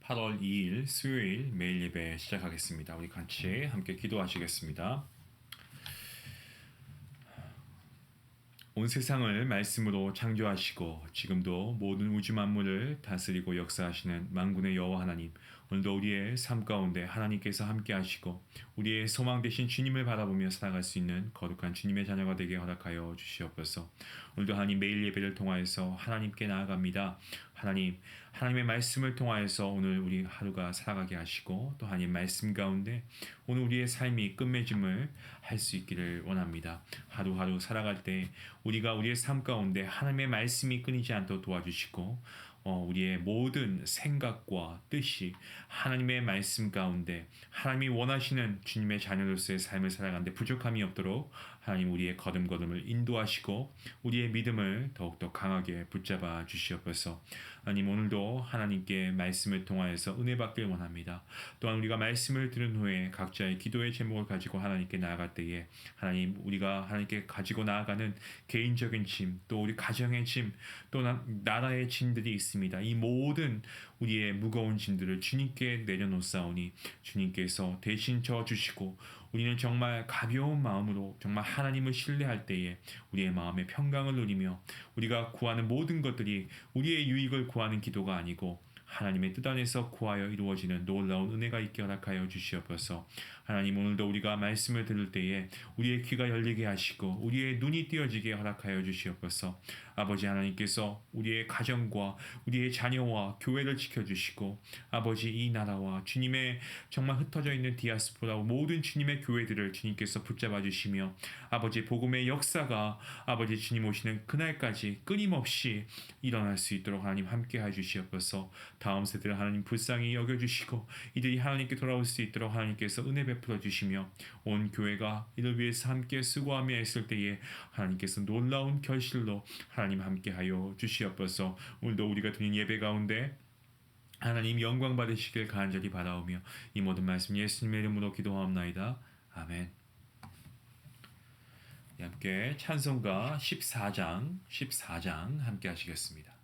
8월 2일 수요일 매일 예배 시작하겠습니다. 우리 같이 함께 기도하시겠습니다. 온 세상을 말씀으로 창조하시고 지금도 모든 우주 만물을 다스리고 역사하시는 만군의 여호와 하나님, 오늘도 우리의 삶 가운데 하나님께서 함께 하시고 우리의 소망 되신 주님을 바라보며 살아갈 수 있는 거룩한 주님의 자녀가 되게 허락하여 주시옵소서. 오늘도 하나님 매일 예배를 통하여서 하나님께 나아갑니다. 하나님의 말씀을 통하여서 오늘 우리 하루가 살아가게 하시고 또 하나님 말씀 가운데 오늘 우리의 삶이 끝맺음을 할 수 있기를 원합니다. 하루하루 살아갈 때 우리가 우리의 삶 가운데 하나님의 말씀이 끊이지 않도록 도와주시고 우리의 모든 생각과 뜻이 하나님의 말씀 가운데 하나님이 원하시는 주님의 자녀로서의 삶을 살아가는데 부족함이 없도록 하나님 우리의 걸음걸음을 인도하시고 우리의 믿음을 더욱더 강하게 붙잡아 주시옵소서. 하나님 오늘도 하나님께 말씀을 통하여서 은혜 받길 원합니다. 또한 우리가 말씀을 들은 후에 각자의 기도의 제목을 가지고 하나님께 나아갈 때에 하나님 우리가 하나님께 가지고 나아가는 개인적인 짐, 또 우리 가정의 짐, 또 나라의 짐들이 있습니다. 이 모든 우리의 무거운 짐들을 주님께 내려놓사오니 주님께서 대신 져주시고 우리는 정말 가벼운 마음으로 정말 하나님을 신뢰할 때에 우리의 마음의 평강을 누리며 우리가 구하는 모든 것들이 우리의 유익을 구하는 기도가 아니고 하나님의 뜻 안에서 구하여 이루어지는 놀라운 은혜가 있게 허락하여 주시옵소서. 하나님 오늘도 우리가 말씀을 들을 때에 우리의 귀가 열리게 하시고 우리의 눈이 띄어지게 허락하여 주시옵소서. 아버지 하나님께서 우리의 가정과 우리의 자녀와 교회를 지켜주시고 아버지 이 나라와 주님의 정말 흩어져 있는 디아스포라 모든 주님의 교회들을 주님께서 붙잡아 주시며 아버지 복음의 역사가 아버지 주님 오시는 그날까지 끊임없이 일어날 수 있도록 하나님 함께 해주시옵소서. 다음 세대를 하나님 불쌍히 여겨주시고 이들이 하나님께 돌아올 수 있도록 하나님께서 은혜 베풀어 주시며 온 교회가 이를 위해서 함께 수고하며 했을 때에 하나님께서 놀라운 결실로 하나님 함께하여 주시옵소서. 오늘도 우리가 드린 예배 가운데 하나님 영광 받으시길 간절히 바라오며 이 모든 말씀 예수님의 이름으로 기도하옵나이다. 아멘. 함께 찬송가 14장 함께 하시겠습니다.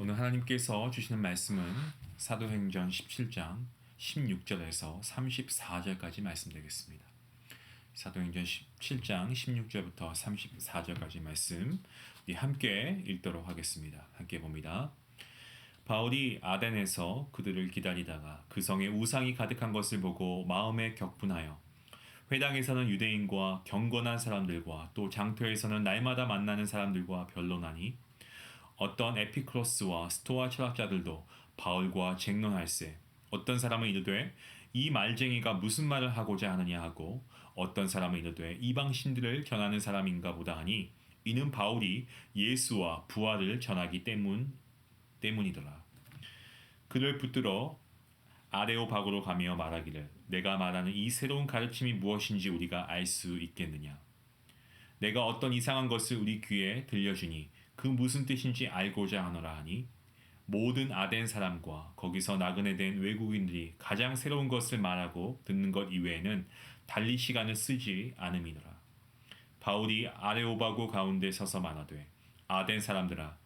오늘 하나님께서 주시는 말씀은 사도행전 17장 16절에서 34절까지 말씀되겠습니다. 사도행전 17장 16절부터 34절까지 말씀 우리 함께 읽도록 하겠습니다. 함께 봅니다. 바울이 아덴에서 그들을 기다리다가 그 성에 우상이 가득한 것을 보고 마음에 격분하여 회당에서는 유대인과 경건한 사람들과 또 장터에서는 날마다 만나는 사람들과 변론하니 어떤 에피크로스와 스토아 철학자들도 바울과 쟁론할세 어떤 사람은 이르되 이 말쟁이가 무슨 말을 하고자 하느냐 하고 어떤 사람은 이르되 이방 신들을 전하는 사람인가 보다 하니 이는 바울이 예수와 부활을 전하기 때문이더라. 그를 붙들어 아레오바고로 가며 말하기를 내가 말하는 이 새로운 가르침이 무엇인지 우리가 알 수 있겠느냐. 내가 어떤 이상한 것을 우리 귀에 들려주니 그 무슨 뜻인지 알고자 하노라 하니 모든 아덴 사람과 거기서 나그네 된 외국인들이 가장 새로운 것을 말하고 듣는 것 이외에는 달리 시간을 쓰지 않음이더라. 바울이 아레오바고 가운데 서서 말하되 아덴 사람들아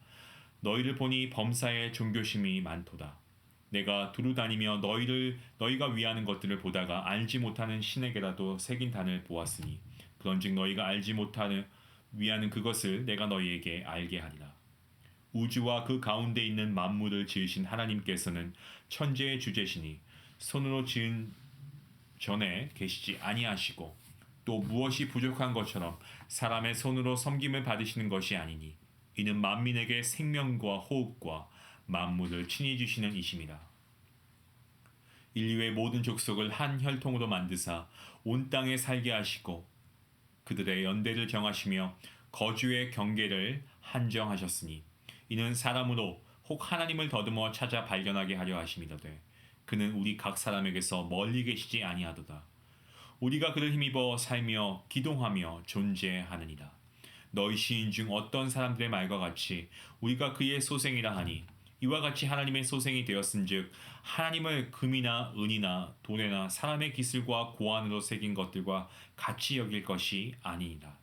너희를 보니 범사에 종교심이 많도다. 내가 두루 다니며 너희가 위하는 것들을 보다가 알지 못하는 신에게라도 새긴 단을 보았으니 그런즉 너희가 알지 못하는 위하는 그것을 내가 너희에게 알게 하리라. 우주와 그 가운데 있는 만물을 지으신 하나님께서는 천재의 주제시니 손으로 지은 전에 계시지 아니하시고 또 무엇이 부족한 것처럼 사람의 손으로 섬김을 받으시는 것이 아니니 이는 만민에게 생명과 호흡과 만물을 친히 주시는 이심이라. 인류의 모든 족속을 한 혈통으로 만드사 온 땅에 살게 하시고 그들의 연대를 정하시며 거주의 경계를 한정하셨으니 이는 사람으로 혹 하나님을 더듬어 찾아 발견하게 하려 하심이로되 그는 우리 각 사람에게서 멀리 계시지 아니하도다. 우리가 그를 힘입어 살며 기동하며 존재하느니라. 너희 시인 중 어떤 사람들의 말과 같이 우리가 그의 소생이라 하니 이와 같이 하나님의 소생이 되었은즉 하나님을 금이나 은이나 돈에나 사람의 기술과 고안으로 새긴 것들과 같이 여길 것이 아니니라.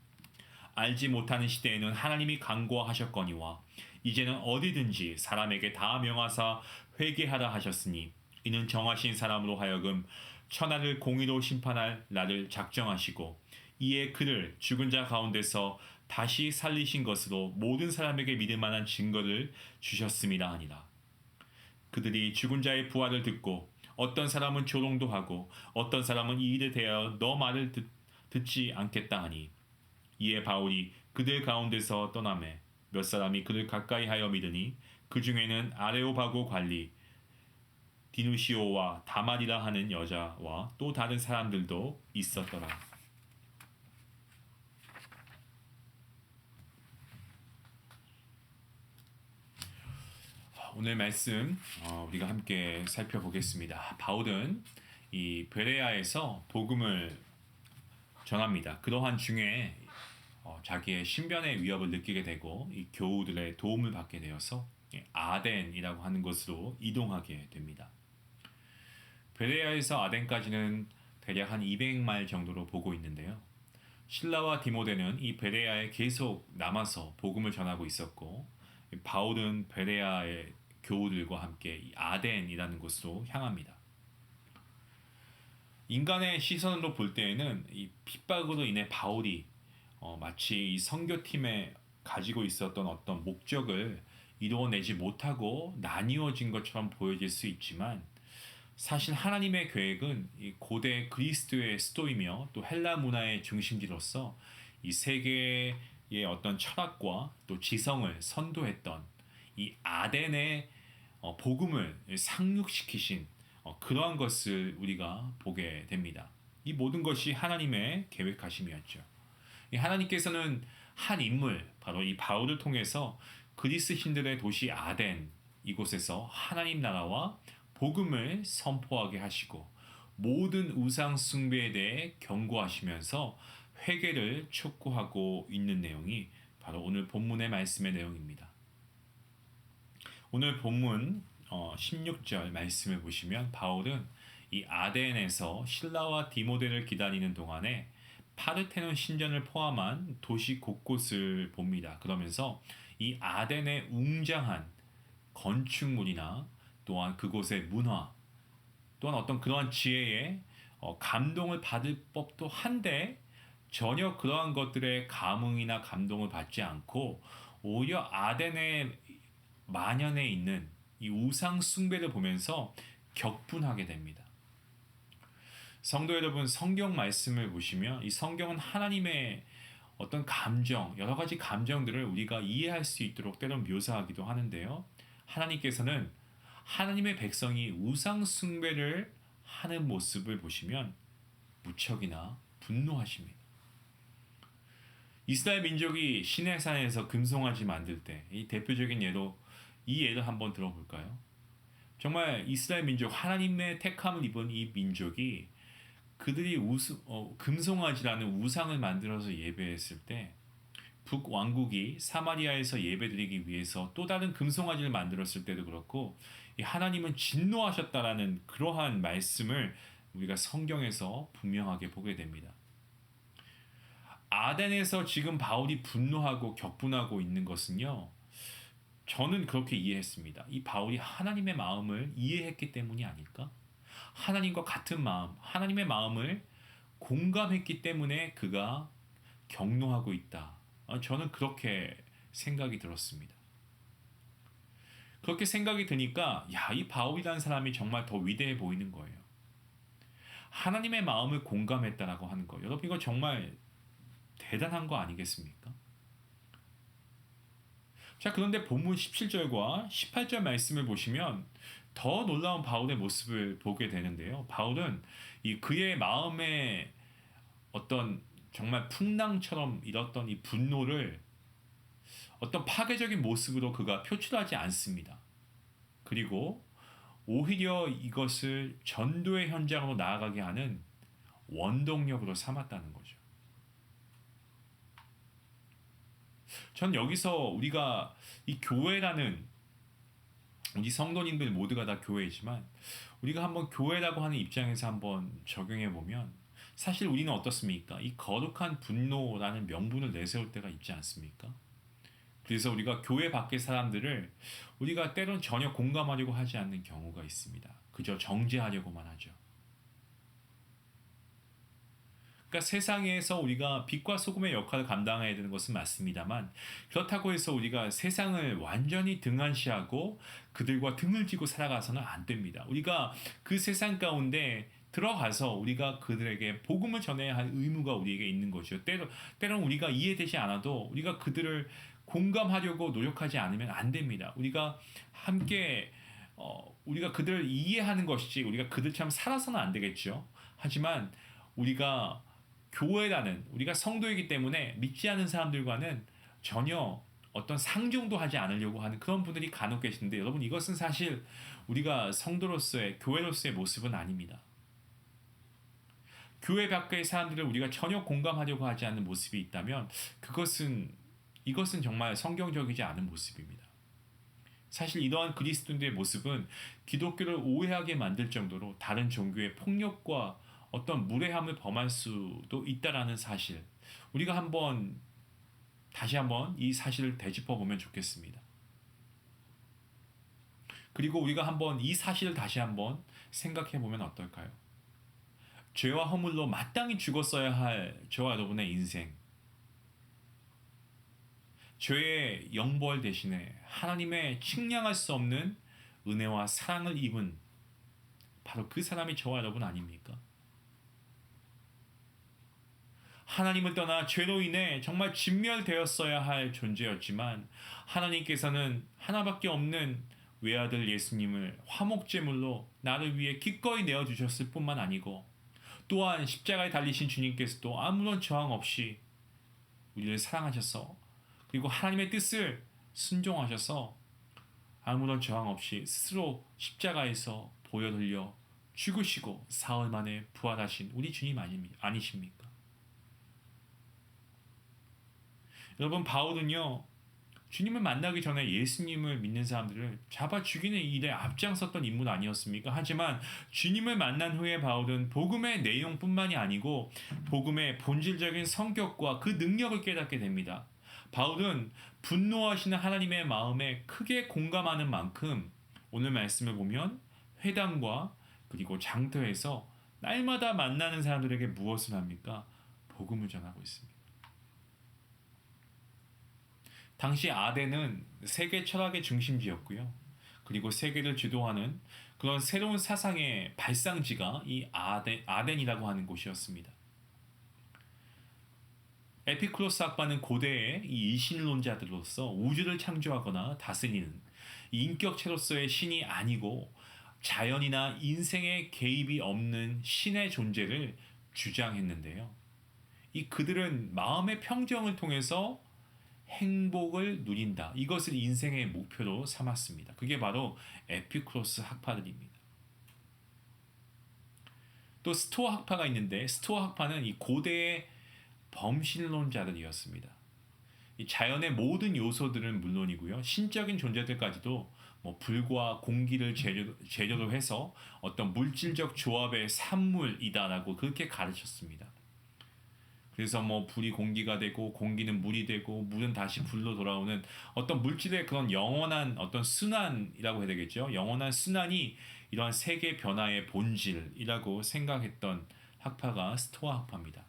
알지 못하는 시대에는 하나님이 강구하셨거니와 이제는 어디든지 사람에게 다 명하사 회개하라 하셨으니 이는 정하신 사람으로 하여금 천하를 공의로 심판할 날을 작정하시고 이에 그를 죽은 자 가운데서 다시 살리신 것으로 모든 사람에게 믿을 만한 증거를 주셨음이라 하니라. 그들이 죽은 자의 부활을 듣고 어떤 사람은 조롱도 하고 어떤 사람은 이 일에 대하여 너 말을 듣지 않겠다 하니 이에 바울이 그들 가운데서 떠나매 몇 사람이 그를 가까이 하여 믿으니 그 중에는 아레오바고 관리 디누시오와 다말이라 하는 여자와 또 다른 사람들도 있었더라. 오늘 말씀 우리가 함께 살펴보겠습니다. 바울은 이 베레아에서 복음을 전합니다. 그러한 중에 자기의 신변의 위협을 느끼게 되고 이 교우들의 도움을 받게 되어서 아덴이라고 하는 곳으로 이동하게 됩니다. 베레아에서 아덴까지는 대략 한 200마일 정도로 보고 있는데요. 실라와 디모데는 이 베레아에 계속 남아서 복음을 전하고 있었고 바울은 베레아의 교우들과 함께 이 아덴이라는 곳으로 향합니다. 인간의 시선으로 볼 때에는 이 핍박으로 인해 바울이 마치 이 선교팀에 가지고 있었던 어떤 목적을 이루어내지 못하고 나뉘어진 것처럼 보여질 수 있지만 사실 하나님의 계획은 이 고대 그리스도의 수도이며 또 헬라 문화의 중심지로서 이 세계의 어떤 철학과 또 지성을 선도했던 이 아덴의 복음을 상륙시키신 그러한 것을 우리가 보게 됩니다. 이 모든 것이 하나님의 계획하심이었죠. 하나님께서는 한 인물 바로 이 바울을 통해서 그리스 신들의 도시 아덴 이곳에서 하나님 나라와 복음을 선포하게 하시고 모든 우상 숭배에 대해 경고하시면서 회개를 촉구하고 있는 내용이 바로 오늘 본문의 말씀의 내용입니다. 오늘 본문 16절 말씀을 보시면 바울은 이 아덴에서 신라와 디모데를 기다리는 동안에 파르테논 신전을 포함한 도시 곳곳을 봅니다. 그러면서 이 아덴의 웅장한 건축물이나 또한 그곳의 문화 또한 어떤 그러한 지혜에 감동을 받을 법도 한데 전혀 그러한 것들의 감흥이나 감동을 받지 않고 오히려 아덴의 만연해 있는 이 우상 숭배를 보면서 격분하게 됩니다. 성도 여러분, 성경 말씀을 보시면 이 성경은 하나님의 어떤 감정, 여러 가지 감정들을 우리가 이해할 수 있도록 때론 묘사하기도 하는데요. 하나님께서는 하나님의 백성이 우상 숭배를 하는 모습을 보시면 무척이나 분노하십니다. 이스라엘 민족이 시내산에서 금송아지 만들 때 이 대표적인 예로 이 예를 한번 들어볼까요? 정말 이스라엘 민족 하나님의 택함을 입은 이 민족이 그들이 금송아지라는 우상을 만들어서 예배했을 때 북왕국이 사마리아에서 예배드리기 위해서 또 다른 금송아지를 만들었을 때도 그렇고 하나님은 진노하셨다라는 그러한 말씀을 우리가 성경에서 분명하게 보게 됩니다. 아덴에서 지금 바울이 분노하고 격분하고 있는 것은요, 저는 그렇게 이해했습니다. 이 바울이 하나님의 마음을 이해했기 때문이 아닐까? 하나님과 같은 마음, 하나님의 마음을 공감했기 때문에 그가 격노하고 있다. 저는 그렇게 생각이 들었습니다. 그렇게 생각이 드니까 이 바울이라는 사람이 정말 더 위대해 보이는 거예요. 하나님의 마음을 공감했다라고 하는 거. 여러분 이거 정말 대단한 거 아니겠습니까? 자, 그런데 본문 17절과 18절 말씀을 보시면 더 놀라운 바울의 모습을 보게 되는데요. 바울은 그의 마음에 어떤 정말 풍랑처럼 일었던 이 분노를 어떤 파괴적인 모습으로 그가 표출하지 않습니다. 그리고 오히려 이것을 전도의 현장으로 나아가게 하는 원동력으로 삼았다는 거죠. 전 여기서 우리가 이 교회라는 우리 성도님들 모두가 다 교회이지만 우리가 한번 교회라고 하는 입장에서 한번 적용해 보면 사실 우리는 어떻습니까? 이 거룩한 분노라는 명분을 내세울 때가 있지 않습니까? 그래서 우리가 교회 밖의 사람들을 우리가 때론 전혀 공감하려고 하지 않는 경우가 있습니다. 그저 정죄하려고만 하죠. 그러니까 세상에서 우리가 빛과 소금의 역할을 감당해야 되는 것은 맞습니다만 그렇다고 해서 우리가 세상을 완전히 등한시하고 그들과 등을 지고 살아가서는 안 됩니다. 우리가 그 세상 가운데 들어가서 우리가 그들에게 복음을 전해야 할 의무가 우리에게 있는 거죠. 때론 우리가 이해되지 않아도 우리가 그들을 공감하려고 노력하지 않으면 안 됩니다. 우리가 함께 우리가 그들을 이해하는 것이지 우리가 그들처럼 살아서는 안 되겠죠. 하지만 우리가 교회라는 우리가 성도이기 때문에 믿지 않는 사람들과는 전혀 어떤 상종도 하지 않으려고 하는 그런 분들이 간혹 계시는데 여러분 이것은 사실 우리가 성도로서의 교회로서의 모습은 아닙니다. 교회 밖의 사람들을 우리가 전혀 공감하려고 하지 않는 모습이 있다면 이것은 정말 성경적이지 않은 모습입니다. 사실 이러한 그리스도인들의 모습은 기독교를 오해하게 만들 정도로 다른 종교의 폭력과 어떤 무례함을 범할 수도 있다라는 사실, 우리가 다시 한번 이 사실을 되짚어 보면 좋겠습니다. 그리고 우리가 한번 이 사실을 다시 한번 생각해 보면 어떨까요? 죄와 허물로 마땅히 죽었어야 할 저와 여러분의 인생, 죄의 영벌 대신에 하나님의 측량할 수 없는 은혜와 사랑을 입은 바로 그 사람이 저와 여러분 아닙니까? 하나님을 떠나 죄로 인해 정말 진멸되었어야 할 존재였지만 하나님께서는 하나밖에 없는 외아들 예수님을 화목제물로 나를 위해 기꺼이 내어주셨을 뿐만 아니고 또한 십자가에 달리신 주님께서도 아무런 저항 없이 우리를 사랑하셔서 그리고 하나님의 뜻을 순종하셔서 아무런 저항 없이 스스로 십자가에서 보혈 흘려 죽으시고 사흘 만에 부활하신 우리 주님 아니십니까? 여러분 바울은요 주님을 만나기 전에 예수님을 믿는 사람들을 잡아 죽이는 일에 앞장섰던 인물 아니었습니까? 하지만 주님을 만난 후에 바울은 복음의 내용뿐만이 아니고 복음의 본질적인 성격과 그 능력을 깨닫게 됩니다. 바울은 분노하시는 하나님의 마음에 크게 공감하는 만큼 오늘 말씀을 보면 회당과 그리고 장터에서 날마다 만나는 사람들에게 무엇을 합니까? 복음을 전하고 있습니다. 당시 아덴은 세계 철학의 중심지였고요. 그리고 세계를 주도하는 그런 새로운 사상의 발상지가 이 아덴이라고 하는 곳이었습니다. 에피쿠로스 학파는 고대의 이 이신론자들로서 우주를 창조하거나 다스리는 인격체로서의 신이 아니고 자연이나 인생의 개입이 없는 신의 존재를 주장했는데요. 이 그들은 마음의 평정을 통해서 행복을 누린다. 이것을 인생의 목표로 삼았습니다. 그게 바로 에피쿠로스 학파들입니다. 또 스토아 학파가 있는데 스토아 학파는 이 고대의 범신론자들이었습니다. 이 자연의 모든 요소들은 물론이고요. 신적인 존재들까지도 뭐 불과 공기를 재료로 해서 어떤 물질적 조합의 산물이다라고 그렇게 가르쳤습니다. 그래서 뭐 불이 공기가 되고 공기는 물이 되고 물은 다시 불로 돌아오는 어떤 물질의 그런 영원한 어떤 순환이라고 해야 되겠죠. 영원한 순환이 이러한 세계 변화의 본질이라고 생각했던 학파가 스토아 학파입니다.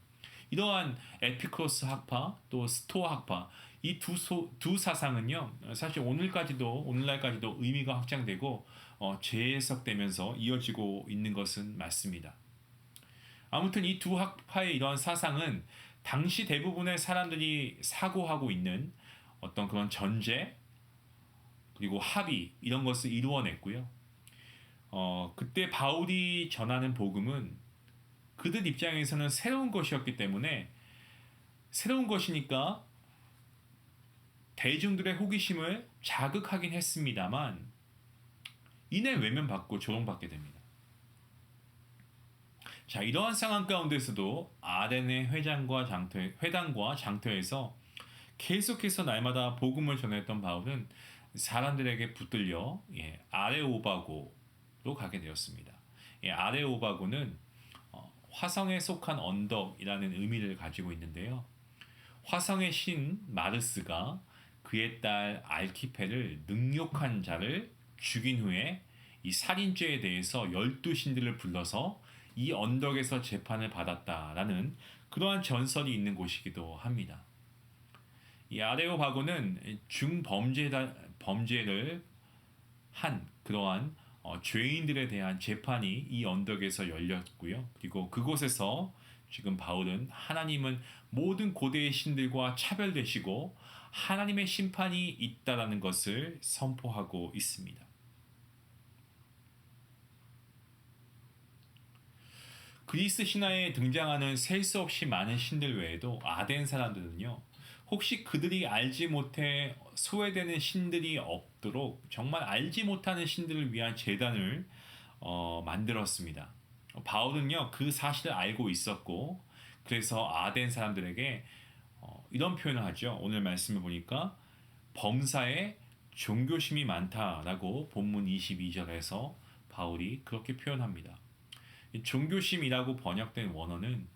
이러한 에피쿠로스 학파 또 스토아 학파 이 두 사상은요 사실 오늘날까지도 의미가 확장되고 재해석되면서 이어지고 있는 것은 맞습니다. 아무튼 이 두 학파의 이러한 사상은 당시 대부분의 사람들이 사고하고 있는 어떤 그런 전제 그리고 합의 이런 것을 이루어냈고요. 그때 바울이 전하는 복음은 그들 입장에서는 새로운 것이었기 때문에 새로운 것이니까 대중들의 호기심을 자극하긴 했습니다만 이내 외면받고 조롱받게 됩니다. 자, 이러한 상황 가운데서도 아덴의 회당과 장터에서 계속해서 날마다 복음을 전했던 바울은 사람들에게 붙들려 아레오바고로 가게 되었습니다. 아레오바고는 화성에 속한 언덕이라는 의미를 가지고 있는데요. 화성의 신 마르스가 그의 딸 알키페를 능욕한 자를 죽인 후에 이 살인죄에 대해서 12신들을 불러서 이 언덕에서 재판을 받았다라는 그러한 전설이 있는 곳이기도 합니다. 이 아레오바고는 범죄를 한 그러한 죄인들에 대한 재판이 이 언덕에서 열렸고요. 그리고 그곳에서 지금 바울은 하나님은 모든 고대의 신들과 차별되시고 하나님의 심판이 있다라는 것을 선포하고 있습니다. 그리스 신화에 등장하는 셀 수 없이 많은 신들 외에도 아덴 사람들은요. 혹시 그들이 알지 못해 소외되는 신들이 없도록 정말 알지 못하는 신들을 위한 제단을 만들었습니다. 바울은요 그 사실을 알고 있었고 그래서 아덴 사람들에게 이런 표현을 하죠. 오늘 말씀을 보니까 범사에 종교심이 많다라고 본문 22절에서 바울이 그렇게 표현합니다. 종교심이라고 번역된 원어는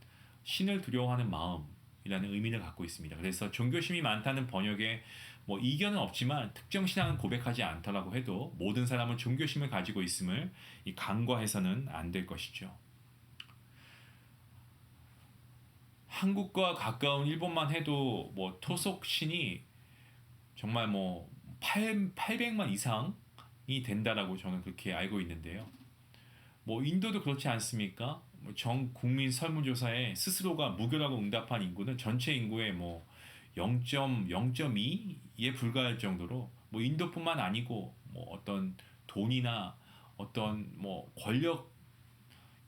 신을 두려워하는 마음이라는 의미를 갖고 있습니다. 그래서 종교심이 많다는 번역에 뭐 이견은 없지만 특정 신앙은 고백하지 않더라고 해도 모든 사람은 종교심을 가지고 있음을 간과해서는 안 될 것이죠. 한국과 가까운 일본만 해도 뭐 토속신이 정말 뭐 800만 이상이 된다라고 저는 그렇게 알고 있는데요. 뭐 인도도 그렇지 않습니까? 전 국민 설문조사에 스스로가 무교라고 응답한 인구는 전체 인구의 뭐 0.2에 불과할 정도로 뭐 인도뿐만 아니고 뭐 어떤 돈이나 어떤 뭐 권력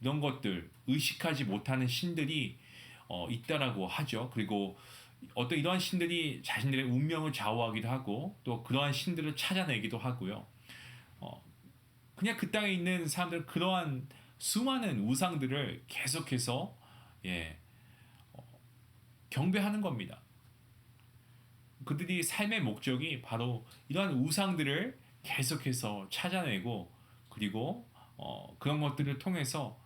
이런 것들 의식하지 못하는 신들이 있다라고 하죠. 그리고 어떤 이러한 신들이 자신들의 운명을 좌우하기도 하고 또 그러한 신들을 찾아내기도 하고요. 그냥 그 땅에 있는 사람들은 그러한 수많은 우상들을 계속해서 경배하는 겁니다. 그들이 삶의 목적이 바로 이러한 우상들을 계속해서 찾아내고 그리고 그런 것들을 통해서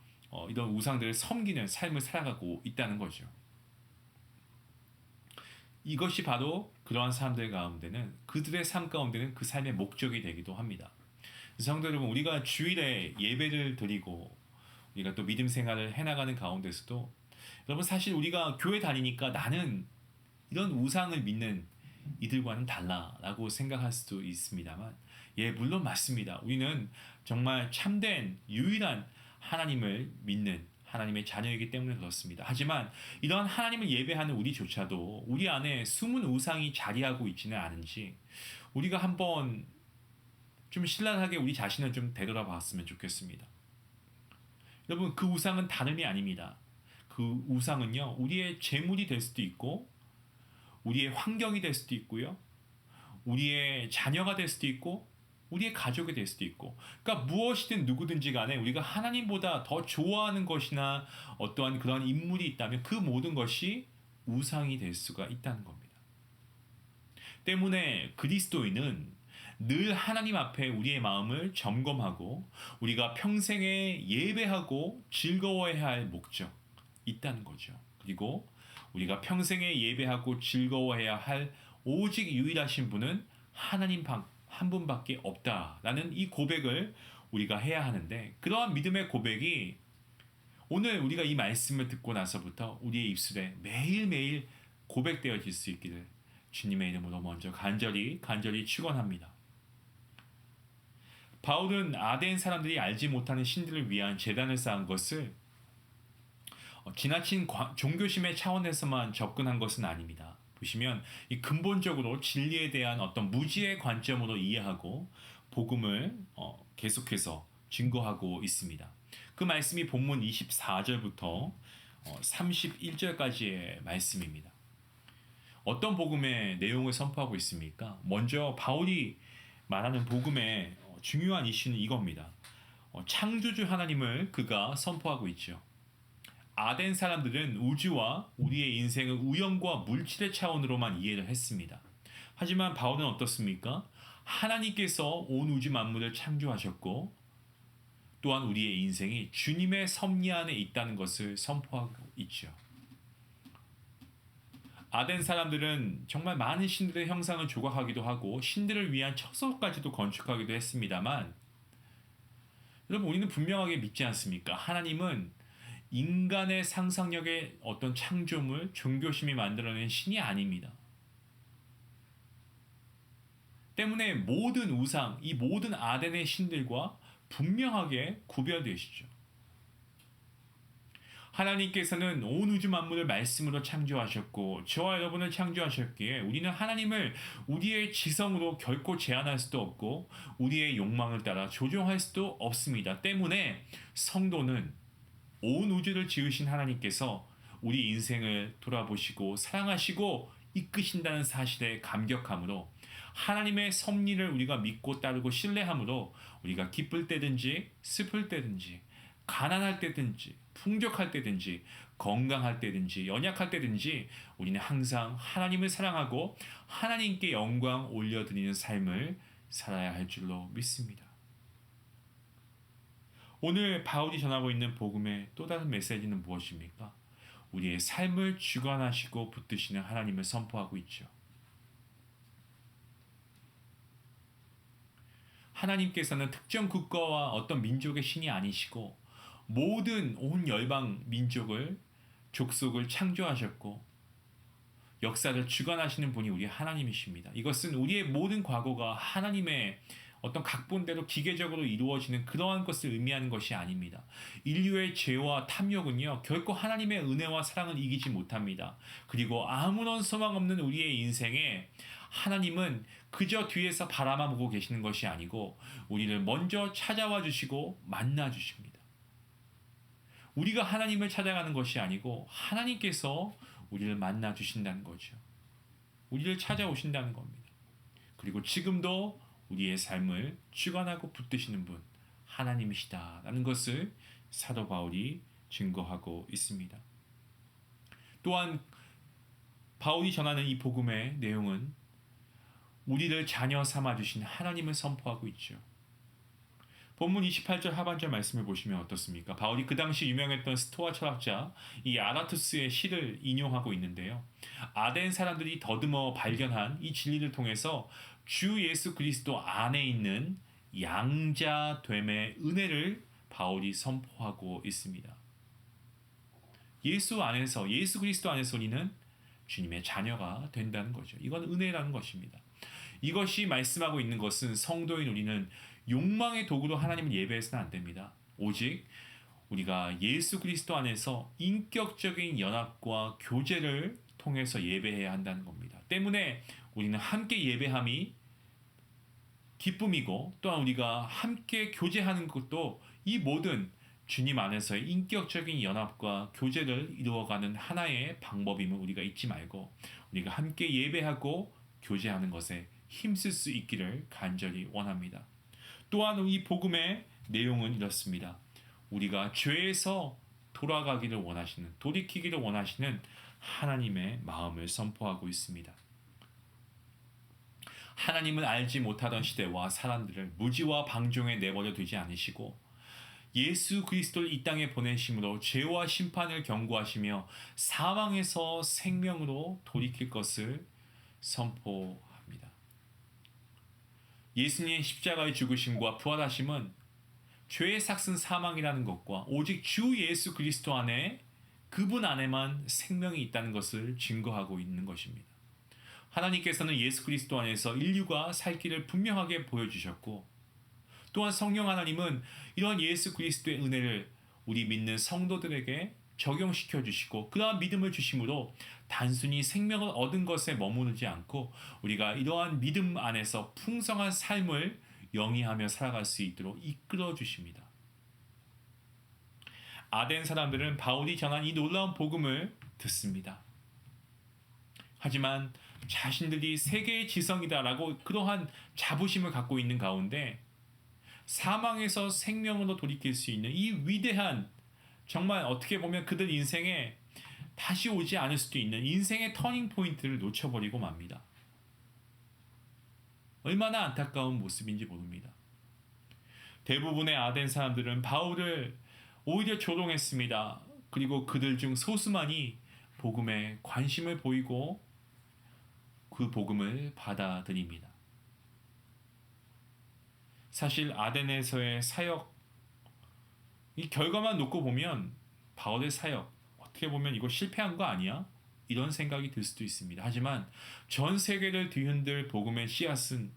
이런 우상들을 섬기는 삶을 살아가고 있다는 거죠. 이것이 바로 그러한 사람들 가운데는 그들의 삶 가운데는 그 삶의 목적이 되기도 합니다. 성도 여러분, 우리가 주일에 예배를 드리고 우리가 또 믿음 생활을 해나가는 가운데서도 여러분 사실 우리가 교회 다니니까 나는 이런 우상을 믿는 이들과는 달라라고 생각할 수도 있습니다만 예 물론 맞습니다. 우리는 정말 참된 유일한 하나님을 믿는 하나님의 자녀이기 때문에 그렇습니다. 하지만 이러한 하나님을 예배하는 우리조차도 우리 안에 숨은 우상이 자리하고 있지는 않은지 우리가 한번 좀 신랄하게 우리 자신을 좀 되돌아봤으면 좋겠습니다. 여러분 그 우상은 다름이 아닙니다. 그 우상은요 우리의 재물이 될 수도 있고 우리의 환경이 될 수도 있고요 우리의 자녀가 될 수도 있고 우리의 가족이 될 수도 있고 그러니까 무엇이든 누구든지 간에 우리가 하나님보다 더 좋아하는 것이나 어떠한 그런 인물이 있다면 그 모든 것이 우상이 될 수가 있다는 겁니다. 때문에 그리스도인은 늘 하나님 앞에 우리의 마음을 점검하고 우리가 평생에 예배하고 즐거워해야 할 목적 있다는 거죠. 그리고 우리가 평생에 예배하고 즐거워해야 할 오직 유일하신 분은 하나님 한 분밖에 없다라는 이 고백을 우리가 해야 하는데 그러한 믿음의 고백이 오늘 우리가 이 말씀을 듣고 나서부터 우리의 입술에 매일매일 고백되어질 수 있기를 주님의 이름으로 먼저 간절히 축원합니다. 바울은 아덴 사람들이 알지 못하는 신들을 위한 제단을 쌓은 것을 지나친 종교심의 차원에서만 접근한 것은 아닙니다. 보시면 이 근본적으로 진리에 대한 어떤 무지의 관점으로 이해하고 복음을 계속해서 증거하고 있습니다. 그 말씀이 본문 24절부터 31절까지의 말씀입니다. 어떤 복음의 내용을 선포하고 있습니까? 먼저 바울이 말하는 복음의 중요한 이슈는 이겁니다. 창조주 하나님을 그가 선포하고 있죠. 아덴 사람들은 우주와 우리의 인생을 우연과 물질의 차원으로만 이해를 했습니다. 하지만 바울은 어떻습니까? 하나님께서 온 우주 만물을 창조하셨고 또한 우리의 인생이 주님의 섭리 안에 있다는 것을 선포하고 있죠. 아덴 사람들은 정말 많은 신들의 형상을 조각하기도 하고 신들을 위한 척서까지도 건축하기도 했습니다만 여러분 우리는 분명하게 믿지 않습니까? 하나님은 인간의 상상력의 어떤 창조물, 종교심이 만들어낸 신이 아닙니다. 때문에 모든 우상, 이 모든 아덴의 신들과 분명하게 구별되시죠. 하나님께서는 온 우주 만물을 말씀으로 창조하셨고 저와 여러분을 창조하셨기에 우리는 하나님을 우리의 지성으로 결코 제한할 수도 없고 우리의 욕망을 따라 조종할 수도 없습니다. 때문에 성도는 온 우주를 지으신 하나님께서 우리 인생을 돌아보시고 사랑하시고 이끄신다는 사실에 감격함으로 하나님의 섭리를 우리가 믿고 따르고 신뢰함으로 우리가 기쁠 때든지 슬플 때든지 가난할 때든지 풍족할 때든지 건강할 때든지 연약할 때든지 우리는 항상 하나님을 사랑하고 하나님께 영광 올려드리는 삶을 살아야 할 줄로 믿습니다. 오늘 바울이 전하고 있는 복음의 또 다른 메시지는 무엇입니까? 우리의 삶을 주관하시고 붙드시는 하나님을 선포하고 있죠. 하나님께서는 특정 국가와 어떤 민족의 신이 아니시고 모든 온 열방 민족을 족속을 창조하셨고 역사를 주관하시는 분이 우리 하나님이십니다. 이것은 우리의 모든 과거가 하나님의 어떤 각본대로 기계적으로 이루어지는 그러한 것을 의미하는 것이 아닙니다. 인류의 죄와 탐욕은요 결코 하나님의 은혜와 사랑을 이기지 못합니다. 그리고 아무런 소망 없는 우리의 인생에 하나님은 그저 뒤에서 바라만 보고 계시는 것이 아니고 우리를 먼저 찾아와 주시고 만나 주십니다. 우리가 하나님을 찾아가는 것이 아니고 하나님께서 우리를 만나 주신다는 거죠. 우리를 찾아오신다는 겁니다. 그리고 지금도 우리의 삶을 주관하고 붙드시는 분 하나님이시다라는 것을 사도 바울이 증거하고 있습니다. 또한 바울이 전하는 이 복음의 내용은 우리를 자녀 삼아 주신 하나님을 선포하고 있죠. 본문 28절 하반절 말씀을 보시면 어떻습니까? 바울이 그 당시 유명했던 스토아 철학자 이 아라투스의 시를 인용하고 있는데요. 아덴 사람들이 더듬어 발견한 이 진리를 통해서 주 예수 그리스도 안에 있는 양자됨의 은혜를 바울이 선포하고 있습니다. 예수 그리스도 안에서 우리는 주님의 자녀가 된다는 거죠. 이건 은혜라는 것입니다. 이것이 말씀하고 있는 것은 성도인 우리는 욕망의 도구로 하나님을 예배해서는 안 됩니다. 오직 우리가 예수 그리스도 안에서 인격적인 연합과 교제를 통해서 예배해야 한다는 겁니다. 때문에 우리는 함께 예배함이 기쁨이고, 또한 우리가 함께 교제하는 것도 이 모든 주님 안에서의 인격적인 연합과 교제를 이루어가는 하나의 방법임을 우리가 잊지 말고 우리가 함께 예배하고 교제하는 것에 힘쓸 수 있기를 간절히 원합니다. 또한 이 복음의 내용은 이렇습니다. 우리가 죄에서 돌아가기를 원하시는, 돌이키기를 원하시는 하나님의 마음을 선포하고 있습니다. 하나님을 알지 못하던 시대와 사람들을 무지와 방종에 내버려 두지 않으시고 예수 그리스도를 이 땅에 보내심으로 죄와 심판을 경고하시며 사망에서 생명으로 돌이킬 것을 선포합니다. 예수님의 십자가의 죽으심과 부활하심은 죄의 삭슨 사망이라는 것과 오직 주 예수 그리스도 안에 그분 안에만 생명이 있다는 것을 증거하고 있는 것입니다. 하나님께서는 예수 그리스도 안에서 인류가 살 길을 분명하게 보여주셨고, 또한 성령 하나님은 이러한 예수 그리스도의 은혜를 우리 믿는 성도들에게 적용시켜 주시고 그러한 믿음을 주심으로 단순히 생명을 얻은 것에 머무르지 않고 우리가 이러한 믿음 안에서 풍성한 삶을 영위하며 살아갈 수 있도록 이끌어 주십니다. 아덴 사람들은 바울이 전한 이 놀라운 복음을 듣습니다. 하지만 자신들이 세계의 지성이다라고 그러한 자부심을 갖고 있는 가운데 사망에서 생명으로 돌이킬 수 있는 이 위대한, 정말 어떻게 보면 그들 인생에 다시 오지 않을 수도 있는 인생의 터닝 포인트를 놓쳐버리고 맙니다. 얼마나 안타까운 모습인지 모릅니다. 대부분의 아덴 사람들은 바울을 오히려 조롱했습니다. 그리고 그들 중 소수만이 복음에 관심을 보이고 그 복음을 받아들입니다. 사실 아덴에서의 사역, 이 결과만 놓고 보면 바울의 사역 어떻게 보면 이거 실패한 거 아니야? 이런 생각이 들 수도 있습니다. 하지만 전 세계를 뒤흔들 복음의 씨앗은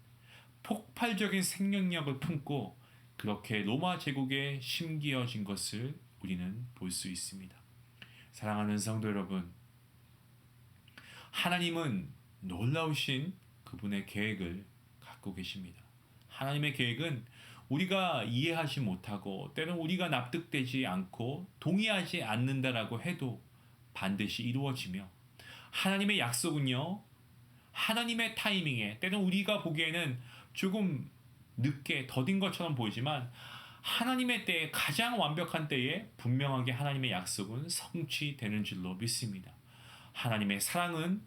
폭발적인 생명력을 품고 그렇게 로마 제국에 심기어진 것을 우리는 볼 수 있습니다. 사랑하는 성도 여러분, 하나님은 놀라우신 그분의 계획을 갖고 계십니다. 하나님의 계획은 우리가 이해하지 못하고 때로는 우리가 납득되지 않고 동의하지 않는다라고 해도 반드시 이루어지며, 하나님의 약속은요, 하나님의 타이밍에 때로는 우리가 보기에는 조금 늦게 더딘 것처럼 보이지만 하나님의 때에, 가장 완벽한 때에 분명하게 하나님의 약속은 성취되는 줄로 믿습니다. 하나님의 사랑은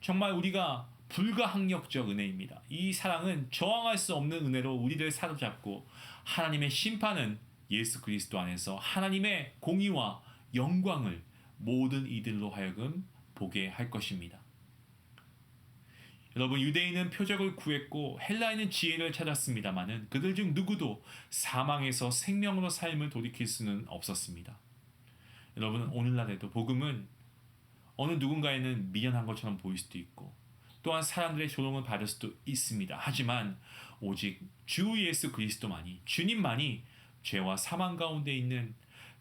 정말 우리가 불가항력적 은혜입니다. 이 사랑은 저항할 수 없는 은혜로 우리를 사로잡고, 하나님의 심판은 예수 그리스도 안에서 하나님의 공의와 영광을 모든 이들로 하여금 보게 할 것입니다. 여러분, 유대인은 표적을 구했고 헬라인은 지혜를 찾았습니다마는 그들 중 누구도 사망에서 생명으로 삶을 돌이킬 수는 없었습니다. 여러분, 오늘날에도 복음은 어느 누군가에는 미련한 것처럼 보일 수도 있고 또한 사람들의 조롱을 받을 수도 있습니다. 하지만 오직 주 예수 그리스도만이, 주님만이 죄와 사망 가운데 있는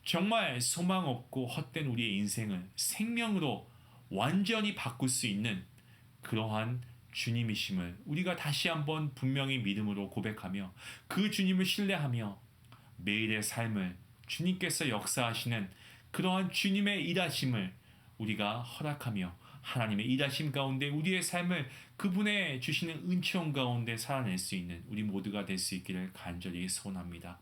정말 소망 없고 헛된 우리의 인생을 생명으로 완전히 바꿀 수 있는 그러한 주님이심을 우리가 다시 한번 분명히 믿음으로 고백하며 그 주님을 신뢰하며 매일의 삶을 주님께서 역사하시는 그러한 주님의 일하심을 우리가 허락하며 하나님의 일하심 가운데 우리의 삶을 그분의 주시는 은총 가운데 살아낼 수 있는 우리 모두가 될 수 있기를 간절히 소원합니다.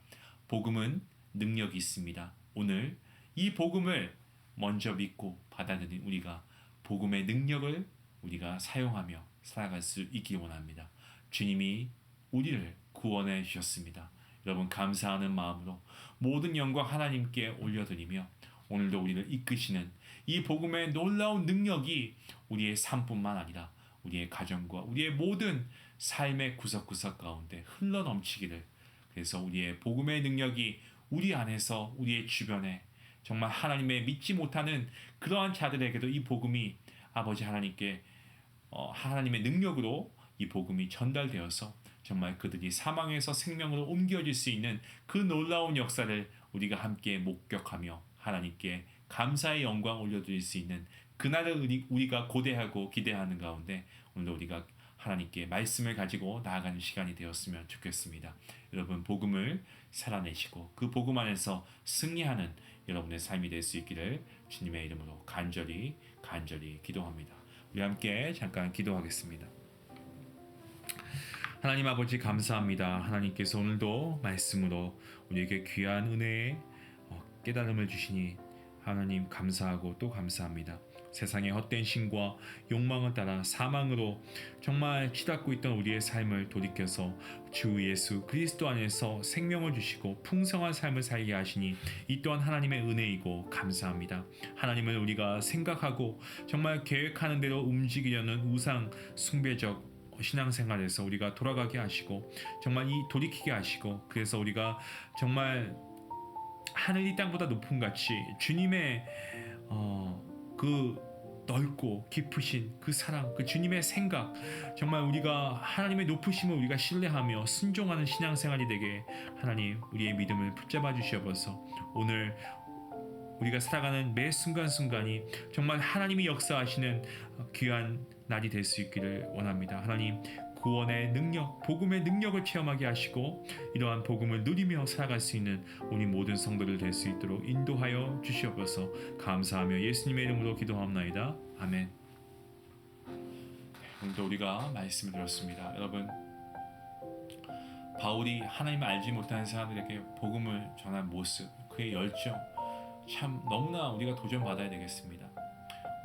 복음은 능력이 있습니다. 오늘 이 복음을 먼저 믿고 받아들인 우리가 복음의 능력을 우리가 사용하며 살아갈 수 있기 원합니다. 주님이 우리를 구원해 주셨습니다. 여러분 감사하는 마음으로 모든 영광 하나님께 올려드리며 오늘도 우리를 이끄시는 이 복음의 놀라운 능력이 우리의 삶뿐만 아니라 우리의 가정과 우리의 모든 삶의 구석구석 가운데 흘러넘치기를, 그래서 우리의 복음의 능력이 우리 안에서 우리의 주변에 정말 하나님의 믿지 못하는 그러한 자들에게도 이 복음이 아버지 하나님께 하나님의 능력으로 이 복음이 전달되어서 정말 그들이 사망에서 생명으로 옮겨질 수 있는 그 놀라운 역사를 우리가 함께 목격하며 하나님께 감사의 영광 올려드릴 수 있는 그날을 우리가 고대하고 기대하는 가운데 오늘도 우리가 하나님께 말씀을 가지고 나아가는 시간이 되었으면 좋겠습니다. 여러분 복음을 살아내시고 그 복음 안에서 승리하는 여러분의 삶이 될 수 있기를 주님의 이름으로 간절히 기도합니다. 우리 함께 잠깐 기도하겠습니다. 하나님 아버지 감사합니다. 하나님께서 오늘도 말씀으로 우리에게 귀한 은혜의 깨달음을 주시니 하나님 감사하고 또 감사합니다. 세상의 헛된 신과 욕망을 따라 사망으로 정말 치닫고 있던 우리의 삶을 돌이켜서 주 예수 그리스도 안에서 생명을 주시고 풍성한 삶을 살게 하시니 이 또한 하나님의 은혜이고 감사합니다. 하나님을 우리가 생각하고 정말 계획하는 대로 움직이려는 우상 숭배적 신앙생활에서 우리가 돌아가게 하시고 정말 이 돌이키게 하시고, 그래서 우리가 정말 하늘 이 땅보다 높은 같이 주님의 그 넓고 깊으신 그 사랑, 그 주님의 생각, 정말 우리가 하나님의 높으심을 우리가 신뢰하며 순종하는 신앙생활이 되게 하나님 우리의 믿음을 붙잡아 주시옵소서. 오늘 우리가 살아가는 매 순간순간이 정말 하나님이 역사하시는 귀한 날이 될 수 있기를 원합니다. 하나님 구원의 능력, 복음의 능력을 체험하게 하시고 이러한 복음을 누리며 살아갈 수 있는 우리 모든 성도들 될 수 있도록 인도하여 주시옵소서. 감사하며 예수님의 이름으로 기도하옵나이다. 아멘. 오늘도 우리가 말씀을 들었습니다. 여러분 바울이 하나님을 알지 못하는 사람들에게 복음을 전한 모습, 그의 열정 참 너무나 우리가 도전받아야 되겠습니다.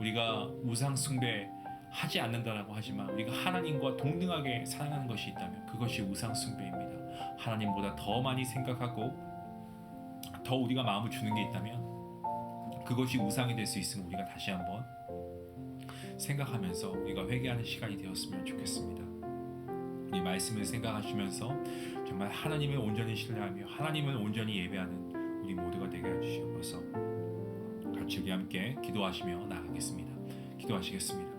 우리가 우상 숭배 하지 않는다라고 하지만 우리가 하나님과 동등하게 사랑하는 것이 있다면 그것이 우상 숭배입니다. 하나님보다 더 많이 생각하고 더 우리가 마음을 주는 게 있다면 그것이 우상이 될 수 있으면 우리가 다시 한번 생각하면서 우리가 회개하는 시간이 되었으면 좋겠습니다. 이 말씀을 생각하시면서 정말 하나님을 온전히 신뢰하며 하나님을 온전히 예배하는 우리 모두가 되게 해주시옵소서. 같이 우리 함께 기도하시며 나아가겠습니다. 기도하시겠습니다.